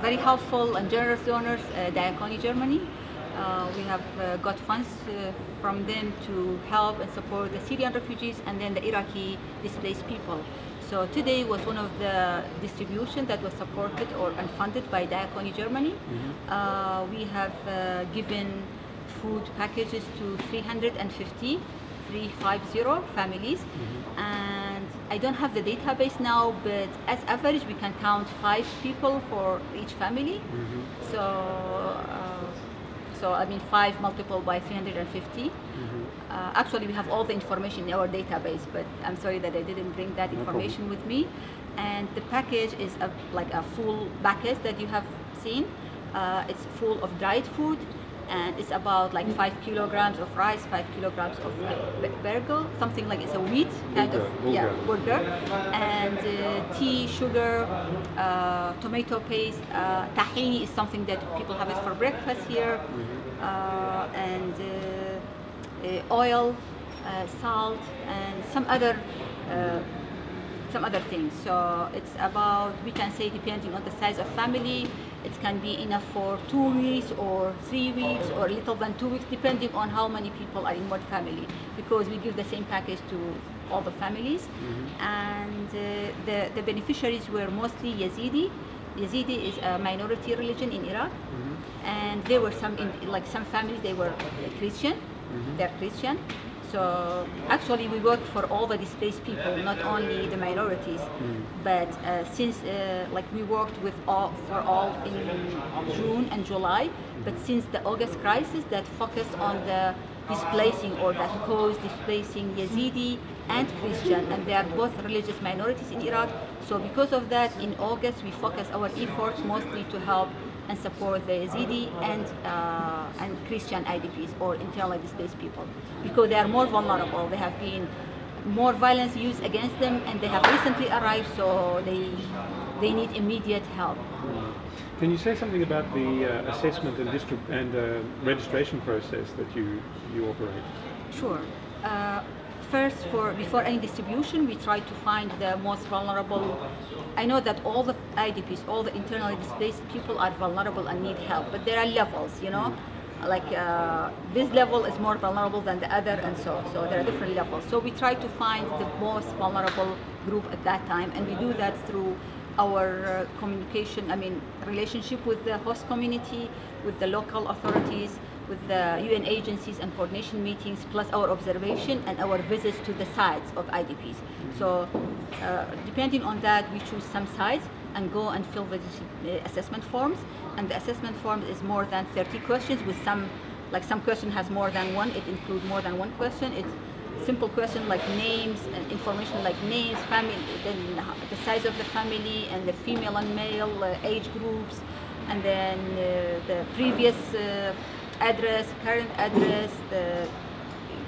very helpful and generous donors, Diakoni Germany. We have got funds from them to help and support the Syrian refugees and then the Iraqi displaced people. So today was one of the distribution that was supported or funded by Diakoni Germany. We have given food packages to 350 families, and I don't have the database now, but as average we can count 5 people for each family. So I mean 5 multiplied by 350. Actually we have all the information in our database, but I'm sorry that I didn't bring that information with me. And the package is like a full package that you have seen. It's full of dried food, and it's about like 5 kilograms of rice, 5 kilograms of burger, something like it's a wheat kind of burger, and tea, sugar, tomato paste, tahini is something that people have it for breakfast here, and oil, salt, and some other things. So it's about, we can say, depending on the size of family, it can be enough for 2 weeks or 3 weeks or little than 2 weeks, depending on how many people are in one family, because we give the same package to all the families. And the beneficiaries were mostly Yazidi. Yazidi is a minority religion in Iraq, and there were some families, they were Christian. They're Christian. So actually we work for all the displaced people, not only the minorities. But since like we worked with for all in June and July, but since the August crisis that focused on the displacing or that caused displacing Yazidi and Christian, and they are both religious minorities in Iraq. So because of that, in August we focused our efforts mostly to help and support the Yazidi and Christian IDPs or internally displaced people, because they are more vulnerable. There have been more violence used against them, and they have recently arrived, so they need immediate help. Can you say something about the assessment and registration process that you operate? Sure. First, before any distribution, we try to find the most vulnerable. I know that all the IDPs, all the internally displaced people are vulnerable and need help, but there are levels, you know, like this level is more vulnerable than the other, and so there are different levels. So we try to find the most vulnerable group at that time, and we do that through our communication, relationship with the host community, with the local authorities, with the UN agencies and coordination meetings, plus our observation and our visits to the sites of IDPs. So depending on that, we choose some sites and go and fill the assessment forms. And the assessment form is more than 30 questions with some question has more than one. It includes more than one question. It's simple question like names and information like names, family, then the size of the family, and the female and male age groups, and then the previous address, current address,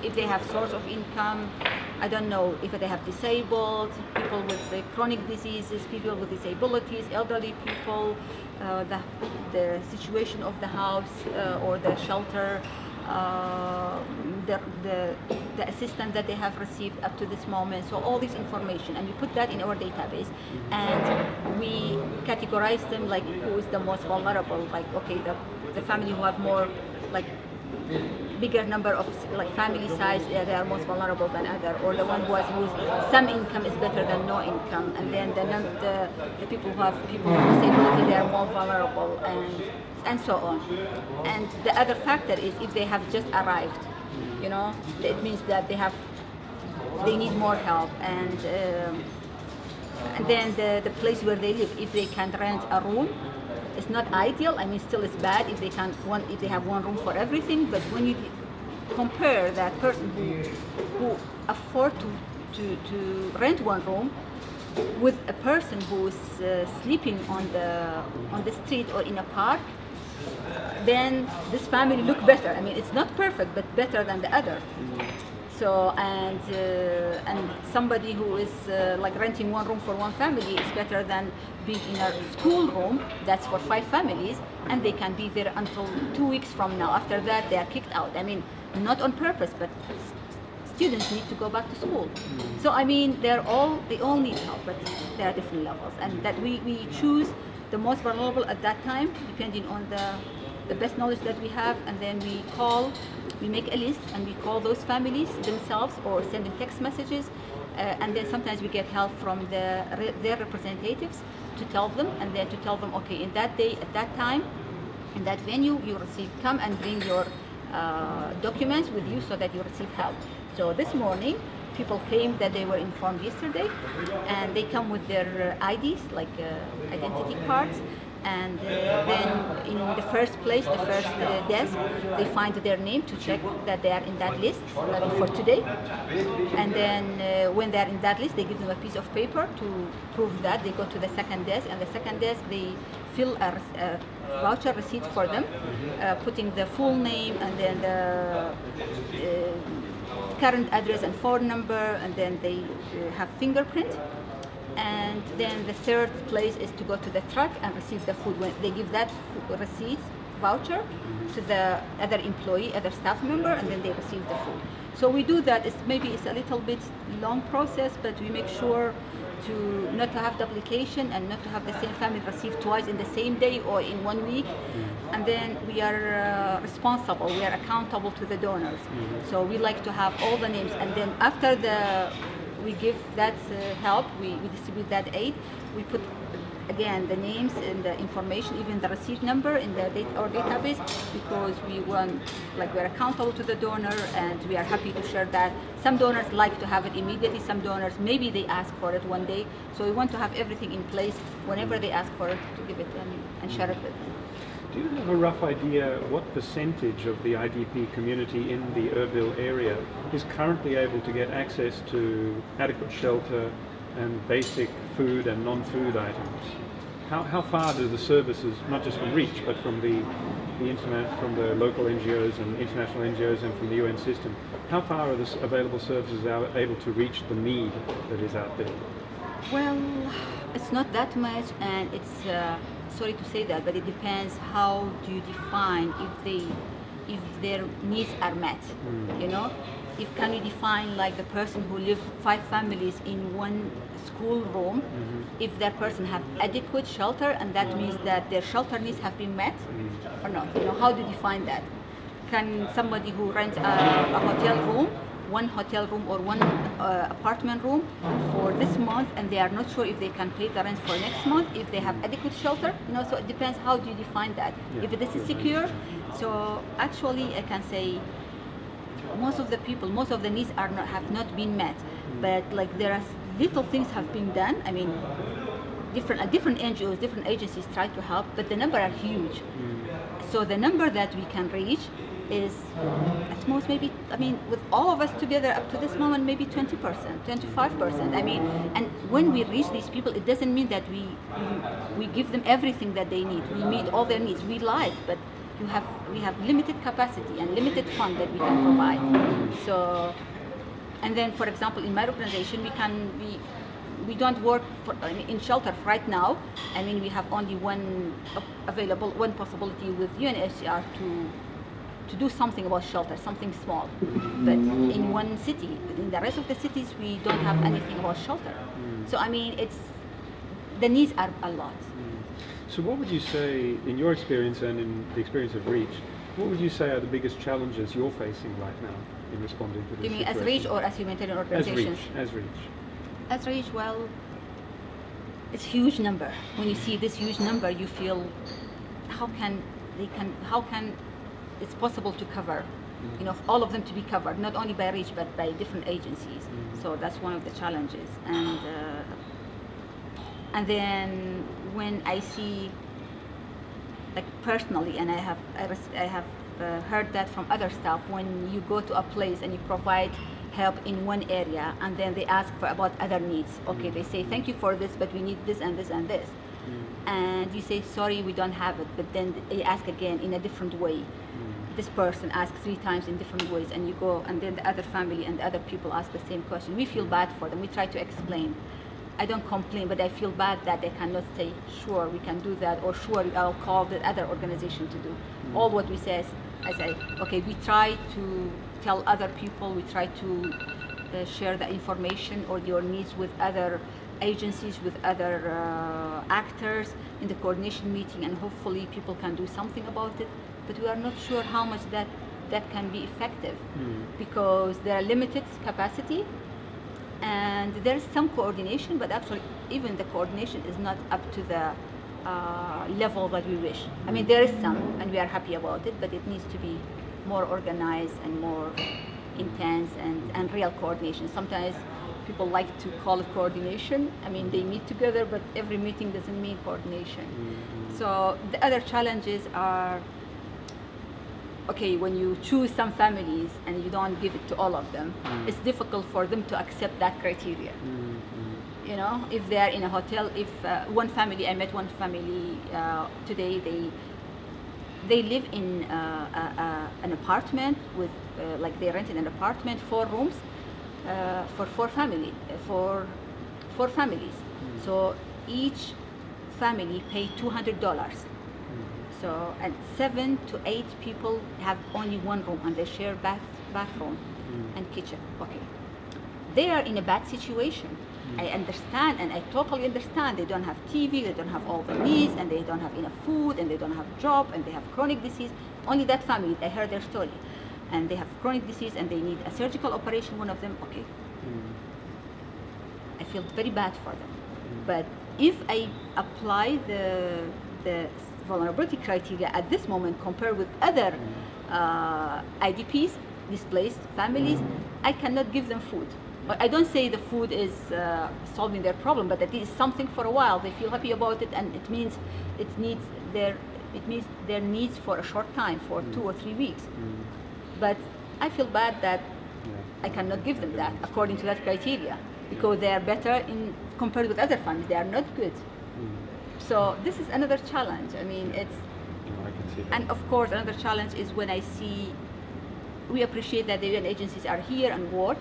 if they have source of income, I don't know, if they have disabled, people with chronic diseases, people with disabilities, elderly people, the situation of the house or the shelter, the assistance that they have received up to this moment. So all this information, and we put that in our database, and we categorize them like who is the most vulnerable, like okay, the family who have more bigger number of family size, they are most vulnerable than other, or the one whose some income is better than no income, and then the people who have with disability, they are more vulnerable, and so on. And the other factor is if they have just arrived, you know, it means that they need more help, and then the place where they live, if they can rent a room, it's not ideal. Still it's bad if they have one room for everything. But when you compare that person who afford to rent one room with a person who is sleeping on the street or in a park, then this family look better. It's not perfect, but better than the other. So and somebody who is renting one room for one family is better than being in a school room that's for 5 families, and they can be there until 2 weeks from now. After that, they are kicked out. Not on purpose, but students need to go back to school. So they all need help, but there are different levels, and that we choose the most vulnerable at that time, depending on the best knowledge that we have, and then we make a list and we call those families themselves or send them text messages, and then sometimes we get help from their representatives to tell them, and then to tell them, okay, in that day, at that time, in that venue, you receive, come and bring your documents with you so that you receive help. So this morning, people came that they were informed yesterday, and they come with their IDs, like identity cards, and then in the first place, the first desk, they find their name to check that they are in that list for today. And then when they're in that list, they give them a piece of paper to prove that. They go to the second desk, and the second desk, they fill a voucher receipt for them, putting the full name and then the current address and phone number, and then they have fingerprint. And then the third place is to go to the truck and receive the food. When they give that receipt, voucher, to the other employee, other staff member, and then they receive the food. So we do that. Maybe it's a little bit long process, but we make sure to not to have duplication and not to have the same family receive twice in the same day or in 1 week. And then we are responsible, we are accountable to the donors. So we like to have all the names, and then after we give that help, we distribute that aid, we put again the names and the information, even the receipt number in the database, because we're accountable to the donor, and we are happy to share that. Some donors like to have it immediately, some donors maybe they ask for it one day, so we want to have everything in place whenever they ask for it, to give it and share it with them. Do you have a rough idea what percentage of the IDP community in the Erbil area is currently able to get access to adequate shelter and basic food and non-food items? How far do the services, not just from REACH, but from the internet, from the local NGOs and international NGOs and from the UN system, how far are the available services able to reach the need that is out there? Well, it's not that much, and it's sorry to say that, but it depends how do you define if their needs are met. You know, if can you define like the person who live 5 families in one school room, if that person have adequate shelter, and that means that their shelter needs have been met or not. You know, how do you define that? Can somebody who rents a hotel room, one hotel room or one apartment room for this month, and they are not sure if they can pay the rent for next month, if they have adequate shelter? You know, so it depends how do you define that. If this is secure, so actually I can say most of the people, most of the needs have not been met, but like there are little things have been done. I mean, different NGOs, different agencies try to help, but the number are huge. So the number that we can reach is at most maybe, I mean, with all of us together up to this moment, maybe 20%, 25%. I mean, and when we reach these people, it doesn't mean that we give them everything that they need. We meet all their needs. We like, but we have limited capacity and limited fund that we can provide. So, and then, for example, in my organization, we don't work in shelter right now. I mean, we have only one possibility with UNHCR to do something about shelter, something small. But in one city, in the rest of the cities, we don't have anything about shelter. So I mean, the needs are a lot. So what would you say, in your experience and in the experience of REACH, what would you say are the biggest challenges you're facing right now in responding to this situation? You mean as REACH or as humanitarian organizations? As REACH. As REACH, well, it's a huge number. When you see this huge number, you feel how can it's possible to cover, you know, all of them to be covered, not only by REACH but by different agencies. So that's one of the challenges. And then when I see, like personally, and I have heard that from other staff, when you go to a place and you provide help in one area, and then they ask for about other needs. Okay, they say thank you for this, but we need this and this and this. And you say sorry, we don't have it, but then they ask again in a different way. This person asks 3 times in different ways, and you go, and then the other family and the other people ask the same question. We feel bad for them. We try to explain. I don't complain, but I feel bad that they cannot say, sure, we can do that, or sure, I'll call the other organization to do. All what we say is, I say, okay, we try to tell other people, we try to share the information or your needs with other agencies, with other actors in the coordination meeting, and hopefully people can do something about it. But we are not sure how much that can be effective, because there are limited capacity, and there's some coordination, but actually even the coordination is not up to the level that we wish. I mean, there is some, and we are happy about it, but it needs to be more organized and more intense and real coordination. Sometimes people like to call it coordination. I mean, they meet together, but every meeting doesn't mean coordination. So the other challenges are, okay, when you choose some families and you don't give it to all of them, it's difficult for them to accept that criteria. You know, if they are in a hotel, if one family, I met one family today, they live in an apartment with, like they rented an apartment, 4 rooms for four families. So each family paid $200. So, and 7 to 8 people have only 1 room, and they share bathroom and kitchen. Okay, they are in a bad situation. I understand, and I totally understand. They don't have TV, they don't have all the needs, and they don't have enough food, and they don't have job, and they have chronic disease. Only that family, I heard their story, and they have chronic disease, and they need a surgical operation. One of them, okay. I feel very bad for them. But if I apply the vulnerability criteria at this moment compared with other IDPs, displaced families, I cannot give them food. I don't say the food is solving their problem, but at least something for a while. They feel happy about it, and it means their needs for a short time, for 2 or 3 weeks. But I feel bad that I cannot give them that according to that criteria, because they are better in compared with other families. They are not good. So this is another challenge. I mean, it's, I can see that. and of course another challenge is when I see, we appreciate that the UN agencies are here and work,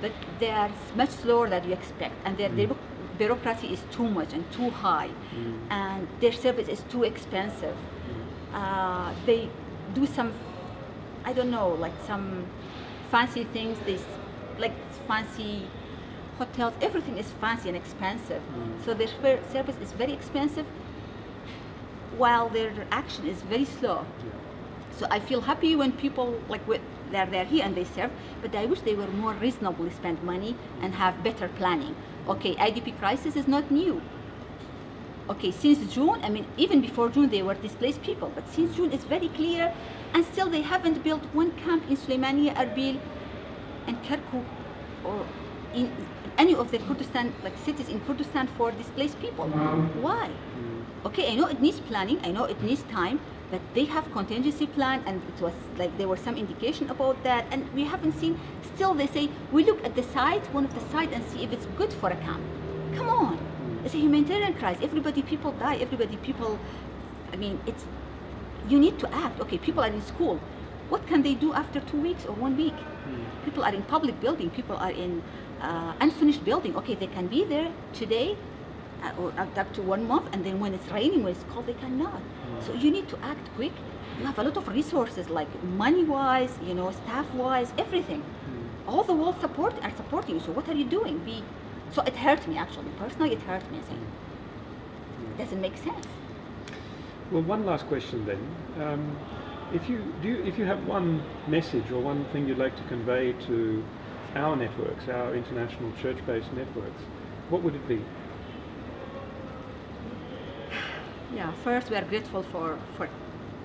but they are much slower than you expect, and their bureaucracy is too much and too high, and their service is too expensive. They do some, I don't know, like some fancy things, like fancy hotels, everything is fancy and expensive. So their service is very expensive, while their action is very slow. So I feel happy when people they're here and they serve, but I wish they were more reasonably spend money and have better planning. Okay, IDP crisis is not new. Okay, since June, I mean, even before June they were displaced people, but since June it's very clear, and still they haven't built one camp in Suleimania, Erbil, and Kirkuk, or in any of the Kurdistan, like cities in Kurdistan for displaced people. Why? Okay, I know it needs planning, I know it needs time, but they have contingency plan, and it was like there was some indication about that, and we haven't seen. Still, they say we look at the site, one of the site, and see if it's good for a camp. Come on, it's a humanitarian crisis. People die. I mean, it's, you need to act. Okay, people are in school. What can they do after 2 weeks or 1 week? People are in public building. People are in unfinished building. Okay, they can be there today or up to 1 month, and then when it's raining, when it's cold, they cannot. So you need to act quick. You have a lot of resources, like money-wise, you know, staff-wise, everything. All the world are supporting you. So what are you doing? So it hurt me, actually. Personally, it hurt me. I say, it doesn't make sense. Well, one last question then. If you have one message or one thing you'd like to convey to our networks, our international church-based networks, what would it be? Yeah, first we are grateful for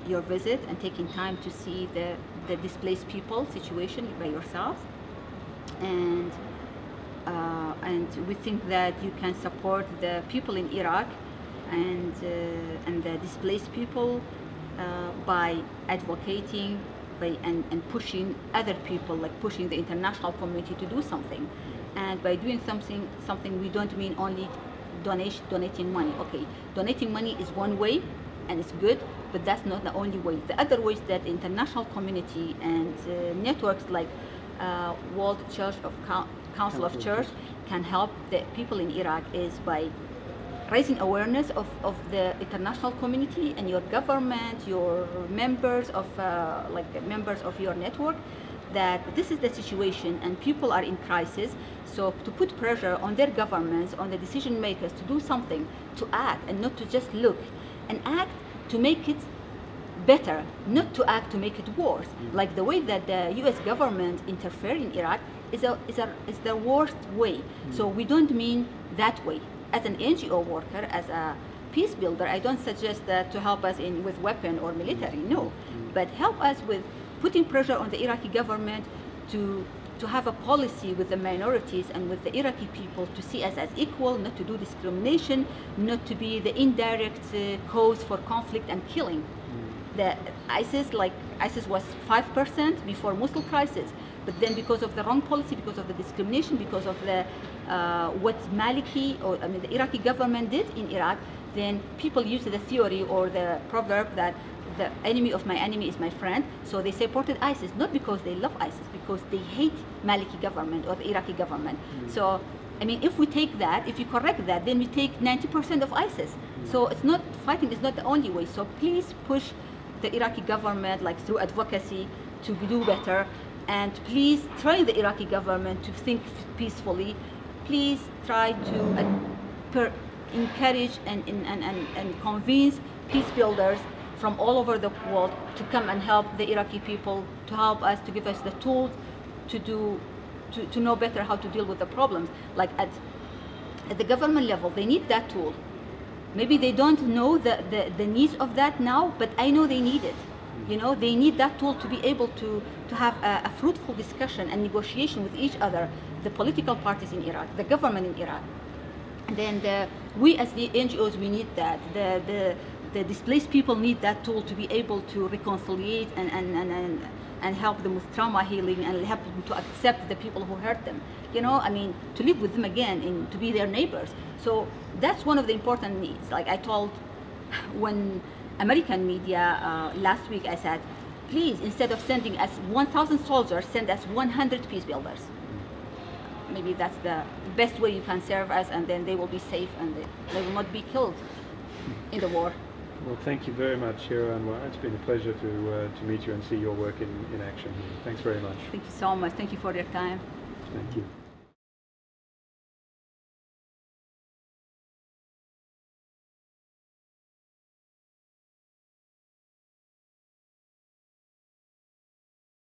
your visit and taking time to see the displaced people situation by yourselves, and we think that you can support the people in Iraq and the displaced people by advocating and pushing other people, like pushing the international community to do something. And by doing something we don't mean only donating money. Okay, donating money is one way, and it's good, but that's not the only way. The other ways that the international community and networks like World Church of Council of Church can help the people in Iraq is by raising awareness of the international community and your government, your members of members of your network, that this is the situation and people are in crisis. So to put pressure on their governments, on the decision makers to do something, to act and not to just look, and act to make it better, not to act to make it worse. Like the way that the US government interfered in Iraq is the worst way. So we don't mean that way. As an NGO worker, as a peace builder, I don't suggest that to help us with weapon or military, no. But help us with putting pressure on the Iraqi government to have a policy with the minorities and with the Iraqi people to see us as equal, not to do discrimination, not to be the indirect cause for conflict and killing. The ISIS was 5% before Mosul crisis, but then because of the wrong policy, because of the discrimination, because of the what the Iraqi government did in Iraq, then people used the theory or the proverb that the enemy of my enemy is my friend. So they supported ISIS, not because they love ISIS, because they hate Maliki government or the Iraqi government. So, I mean, if we take that, if you correct that, then we take 90% of ISIS. So it's not, fighting is not the only way. So please push the Iraqi government, like through advocacy, to do better. And please train the Iraqi government to think peacefully. Please try to encourage and convince peace builders from all over the world to come and help the Iraqi people, to help us, to give us the tools to know better how to deal with the problems. Like at the government level, they need that tool. Maybe they don't know the needs of that now, but I know they need it. You know, they need that tool to be able to have a fruitful discussion and negotiation with each other, the political parties in Iraq, the government in Iraq. And then we as the NGOs, we need that. The displaced people need that tool to be able to reconciliate and help them with trauma healing and help them to accept the people who hurt them. You know, I mean, to live with them again and to be their neighbors. So that's one of the important needs. Like I told when American media last week, I said, please, instead of sending us 1,000 soldiers, send us 100 peace builders. Maybe that's the best way you can serve us, and then they will be safe and they will not be killed in the war. Well, thank you very much, Hira Anwar. It's been a pleasure to meet you and see your work in action here. Thanks very much. Thank you so much. Thank you for your time. Thank you.